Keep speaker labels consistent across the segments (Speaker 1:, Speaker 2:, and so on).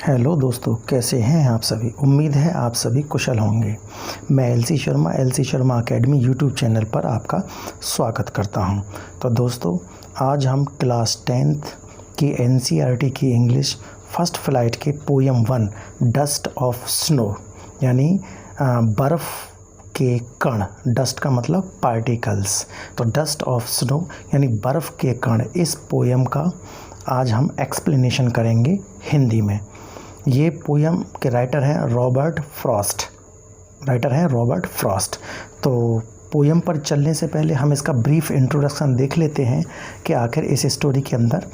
Speaker 1: Hello दोस्तों, कैसे हैं आप सभी। उम्मीद है आप सभी कुशल होंगे। मैं LC Sharma academy YouTube channel पर आपका स्वागत करता हूं। तो दोस्तों, आज हम क्लास 10th की एनसीईआरटी की इंग्लिश फर्स्ट फ्लाइट के पोएम 1 डस्ट ऑफ स्नो यानी बर्फ़ के कण। डस्ट का मतलब पार्टिकल्स, तो डस्ट ऑफ स्नो यानी बर्फ़ के कण, इस पोएम का आज हम एक्सप्लेनेशन करेंगे हिंदी में। ये पोएम के राइटर हैं रॉबर्ट फ्रॉस्ट। तो पोएम पर चलने से पहले हम इसका ब्रीफ इंट्रोडक्शन देख लेते हैं कि आखिर इस स्टोरी के अंदर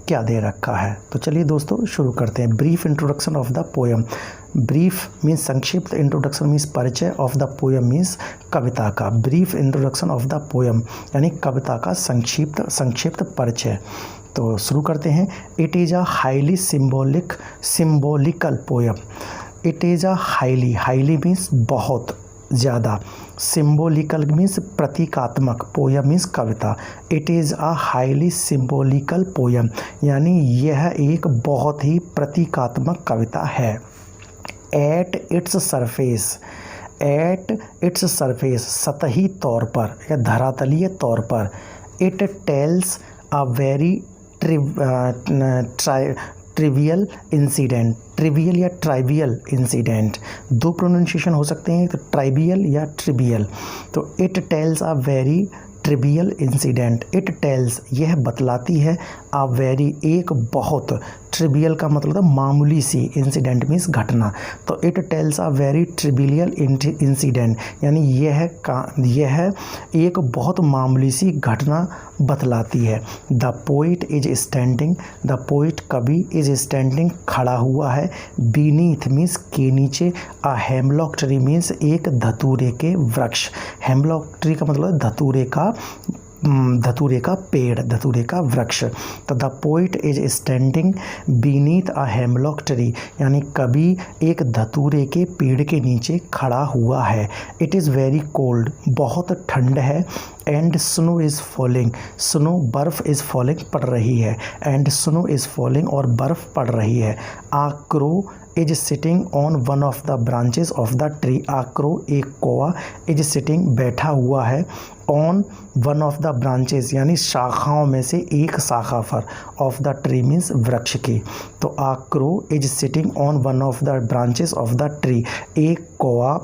Speaker 1: क्या दे रखा है। तो चलिए दोस्तों शुरू करते हैं। Brief introduction of the poem. Brief means संक्षिप्त, इंट्रोडक्शन मीन्स परिचय, ऑफ द पोएम मीन्स कविता का। Brief introduction of the poem यानी कविता का संक्षिप्त परिचय। तो शुरू करते हैं। It is a highly symbolical poem. It is a highly means बहुत ज़्यादा, सिम्बॉलिकल मीन्स प्रतीकात्मक, poem means Kavita. It is a highly symbolical poem यानी यह एक बहुत ही प्रतीकात्मक कविता है। एट इट्स सरफेस सतही तौर पर या धरातलीय तौर पर, it tells a very trivial incident. Trivial या ट्राइवियल इंसिडेंट, दो प्रोनाउंसिएशन हो सकते हैं, तो ट्राइवियल या ट्रिवियल। तो it tells a very trivial incident. It tells यह बतलाती है, अ वेरी एक बहुत, ट्रिवियल का मतलब है मामूली सी, इंसिडेंट मीन्स घटना। तो it tells a very trivial incident यानी यह एक बहुत मामूली सी घटना बतलाती है। The poet is standing, the poet कवि इज स्टैंडिंग खड़ा हुआ है, बीनीथ मीन्स के नीचे, अ हेमलॉक ट्री मीन्स एक धतूरे के वृक्ष। हेमलॉक ट्री का मतलब धतूरे का पेड़, धतूरे का वृक्ष। तो the poet is standing beneath a hemlock tree यानी कवि एक धतूरे के पेड़ के नीचे खड़ा हुआ है। इट इज़ वेरी कोल्ड, बहुत ठंड है। And snow is falling, snow बर्फ़ इज़ फॉलिंग पड़ रही है। एंड स्नो इज़ फॉलिंग और बर्फ़ पड़ रही है। A crow is sitting on one of the branches of the tree. A crow एक कौवा, इज सिटिंग बैठा हुआ है, on one of the branches यानी शाखाओं में से एक शाखा पर, ऑफ द ट्री मीन्स वृक्ष की। तो a crow is sitting on one of the branches of the tree, एक कौवा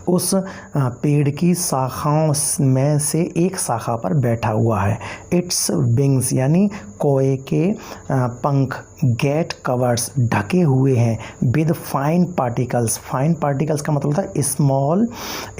Speaker 1: उस पेड़ की शाखाओं में से एक शाखा पर बैठा हुआ है। इट्स विंग्स यानी कौए के पंख, गेट कवर्स ढके हुए हैं, with fine particles. Fine particles का मतलब था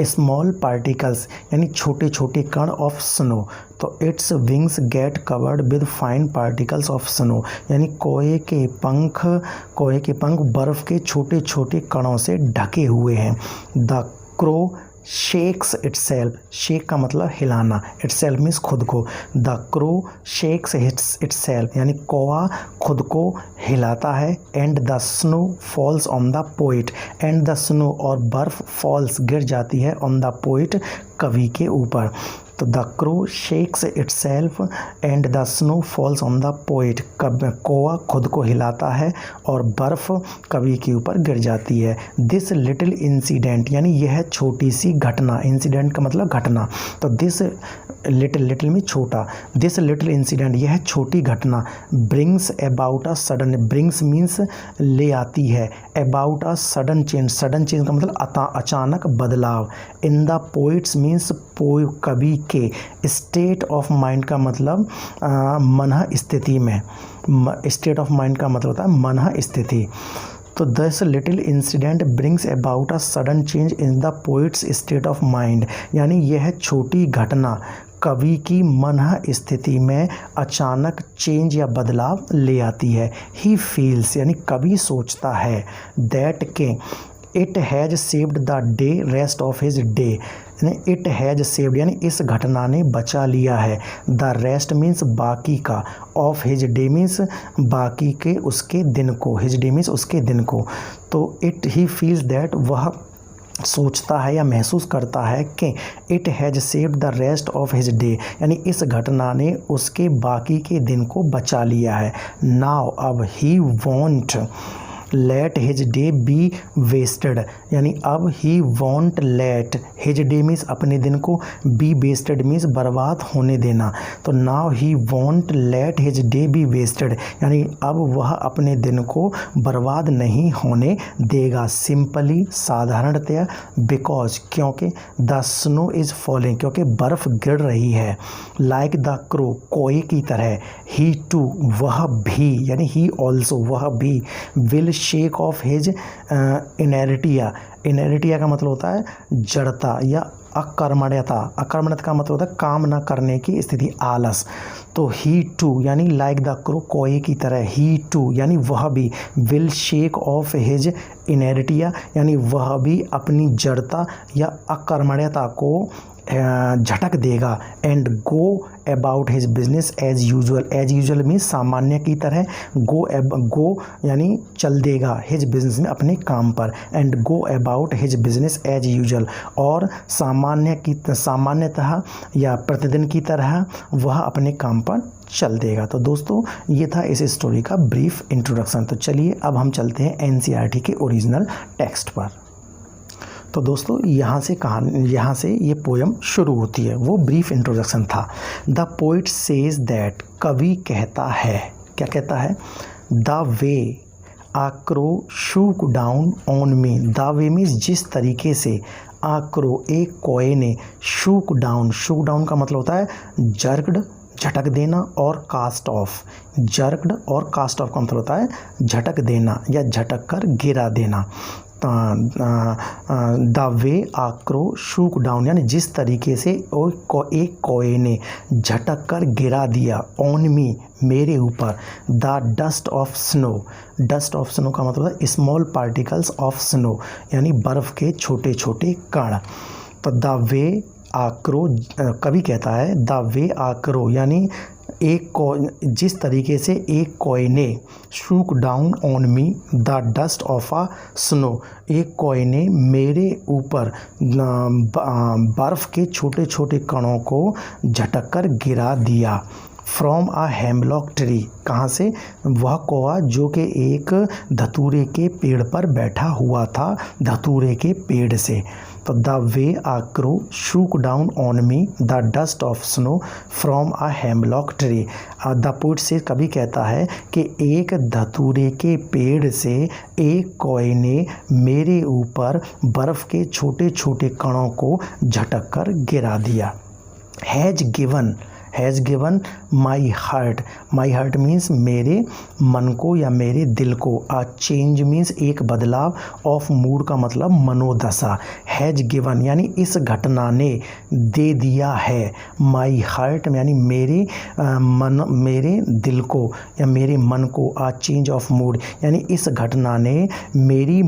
Speaker 1: स्मॉल पार्टिकल्स यानी छोटे छोटे कण ऑफ स्नो। तो its wings get covered with fine particles of snow यानी कौए के पंख बर्फ़ के छोटे छोटे कणों से ढके हुए हैं। The crow shakes itself, shake का मतलब हिलाना, इटसेल्फ मीन्स खुद को। द क्रो शेक्स इटसेल्फ यानी कौवा खुद को हिलाता है। And the snow falls on the poet, and the snow और बर्फ़ फॉल्स गिर जाती है, ऑन द पोइट कवि के ऊपर। तो the crow shakes itself and the snow falls on the poet, कौवा खुद को हिलाता है और बर्फ़ कवि के ऊपर गिर जाती है। दिस लिटिल इंसिडेंट यानी यह छोटी सी घटना, इंसिडेंट का मतलब घटना। तो दिस लिटिल में छोटा, दिस लिटिल इंसिडेंट यह छोटी घटना, brings about a sudden, brings means ले आती है, अबाउट अ सडन चेंज का मतलब अचानक बदलाव। इन द पोइट्स मीन्स कवि के, स्टेट ऑफ माइंड का मतलब मनः स्थिति में, स्टेट ऑफ माइंड का मतलब होता है मनः स्थिति। तो this little incident brings about a sudden change in the poets state of mind यानी यह छोटी घटना कवि की मनः स्थिति में अचानक चेंज या बदलाव ले आती है। ही फील्स यानी कवि सोचता है, दैट के it has saved the day rest of his day, it has saved यानी इस घटना ने बचा लिया है, द रेस्ट मीन्स बाकी का, ऑफ हिज डे मीन्स बाकी के उसके दिन को, हिज डे मीन्स उसके दिन को। तो ही फील्स दैट वह सोचता है या महसूस करता है कि it has saved the rest of his day यानी इस घटना ने उसके बाकी के दिन को बचा लिया है। नाउ अब he won't let his day be wasted, यानी अब he won't let his day means अपने दिन को, बी वेस्टेड मीन्स बर्बाद होने देना। तो now he won't let his day be wasted, यानी अब वह अपने दिन को बर्बाद नहीं होने देगा। सिंपली साधारणतया, बिकॉज क्योंकि, द स्नो इज़ फॉलिंग क्योंकि बर्फ़ गिर रही है, लाइक द क्रो कोए की तरह, ही टू वह भी, यानी ही ऑल्सो वह भी, will shake of his inertia, inertia का मतलब होता है जड़ता या अकर्मण्यता, अकर्मण्यता का मतलब होता है काम ना करने की स्थिति, आलस। तो ही टू यानी लाइक द क्रो कोए की तरह, ही टू यानी वह भी, will shake of his inertia यानी वह भी अपनी जड़ता या अकर्मण्यता को झटक देगा, and go about his business as usual, as usual means सामान्य की तरह, गो यानी चल देगा हिज बिजनेस में अपने काम पर, and go about his business as usual, और सामान्यतः या प्रतिदिन की तरह वह अपने काम पर चल देगा। तो दोस्तों ये था इस स्टोरी का ब्रीफ इंट्रोडक्शन। तो चलिए अब हम चलते हैं एनसीईआरटी के ओरिजिनल टेक्स्ट पर। तो दोस्तों यहाँ से ये पोयम शुरू होती है, वो ब्रीफ इंट्रोडक्शन था। द पोइट सेज दैट, कवि कहता है, क्या कहता है, the way a crow shook down on me, the way means जिस तरीके से, आक्रो एक कोए ने, शूक डाउन का मतलब होता है जर्कड झटक देना, और कास्ट ऑफ, जर्कड और कास्ट ऑफ का मतलब होता है झटक देना या झटक कर गिरा देना। The way a crow shook down यानी जिस तरीके से एक कोए ने झटक कर गिरा दिया, ऑन मी मेरे ऊपर, the dust of snow, dust of snow का मतलब है स्मॉल पार्टिकल्स ऑफ स्नो यानी बर्फ़ के छोटे छोटे कण। तो द वे आक्रो, कवि कहता है द वे आक्रो यानी जिस तरीके से एक कोए ने, shook down on me the dust of a snow, एक कोए ने मेरे ऊपर बर्फ़ के छोटे छोटे कणों को झटक कर गिरा दिया। फ्रॉम अ हेमलॉक ट्री, कहाँ से, वह कौआ जो कि एक धतूरे के पेड़ पर बैठा हुआ था, धतूरे के पेड़ से। तो the way a crow shook down on me the dust of snow from a hemlock tree. The poet say कभी कहता है कि एक धतूरे के पेड़ से एक कोए ने मेरे ऊपर बर्फ़ के छोटे छोटे कणों को झटक कर गिरा दिया। Has given my heart means मेरे मन को या मेरे दिल को, आ चेंज मीन्स एक बदलाव, ऑफ मूड का मतलब मनोदशा, हैज़ गिवन यानी इस घटना ने दे दिया है, माई हार्ट यानी मेरे दिल को या मेरे मन को, आ चेंज ऑफ मूड यानी इस घटना ने मेरी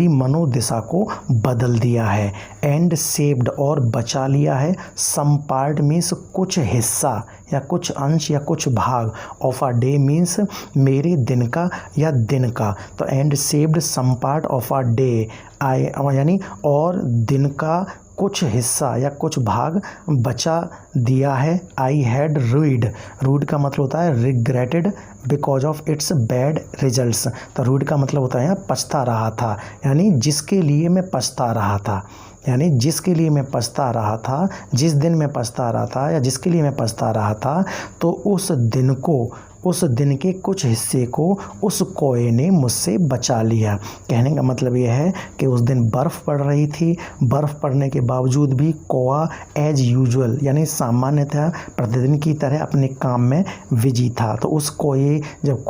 Speaker 1: मनोदशा को बदल दिया है, एंड सेव्ड और बचा लिया है, सम पार्ट मीन्स कुछ हिस्सा या कुछ अंश या कुछ भाग, ऑफ अ डे मीन्स मेरे दिन का या दिन का। तो and saved some part of a day यानी और दिन का कुछ हिस्सा या कुछ भाग बचा दिया है। आई हैड रूड का मतलब होता है regretted because of its bad results. तो रूड का मतलब होता है पछता रहा था, यानी जिसके लिए मैं पछता रहा था, यानी जिसके लिए मैं पछता रहा था, जिस दिन मैं पछता रहा था या जिसके लिए मैं पछता रहा था, तो उस दिन के कुछ हिस्से को उस कोए ने मुझसे बचा लिया। कहने का मतलब यह है कि उस दिन बर्फ़ पड़ रही थी, बर्फ़ पड़ने के बावजूद भी कौआ एज यूजुअल यानी सामान्यतः प्रतिदिन की तरह अपने काम में बिजी था। तो उस जब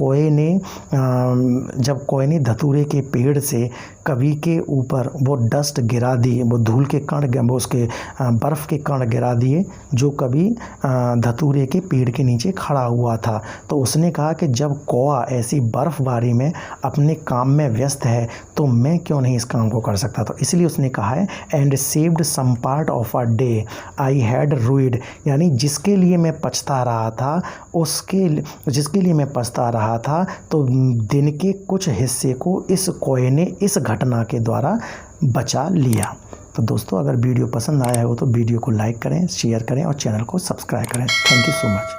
Speaker 1: कोए ने धतूरे के पेड़ से कवि के ऊपर वो डस्ट गिरा दी, वो धूल के कण, वो उसके बर्फ़ के कण गिरा दिए, जो कवि धतूरे के पेड़ के नीचे खड़ा हुआ था। तो उसने कहा कि जब कौआ ऐसी बर्फ़बारी में अपने काम में व्यस्त है तो मैं क्यों नहीं इस काम को कर सकता। तो इसलिए उसने कहा है and saved some part of a day I had rued, यानी जिसके लिए मैं पछता रहा था तो दिन के कुछ हिस्से को इस कोए ने इस घटना के द्वारा बचा लिया। तो दोस्तों अगर वीडियो पसंद आया हो तो वीडियो को लाइक करें, शेयर करें और चैनल को सब्सक्राइब करें। Thank you so much.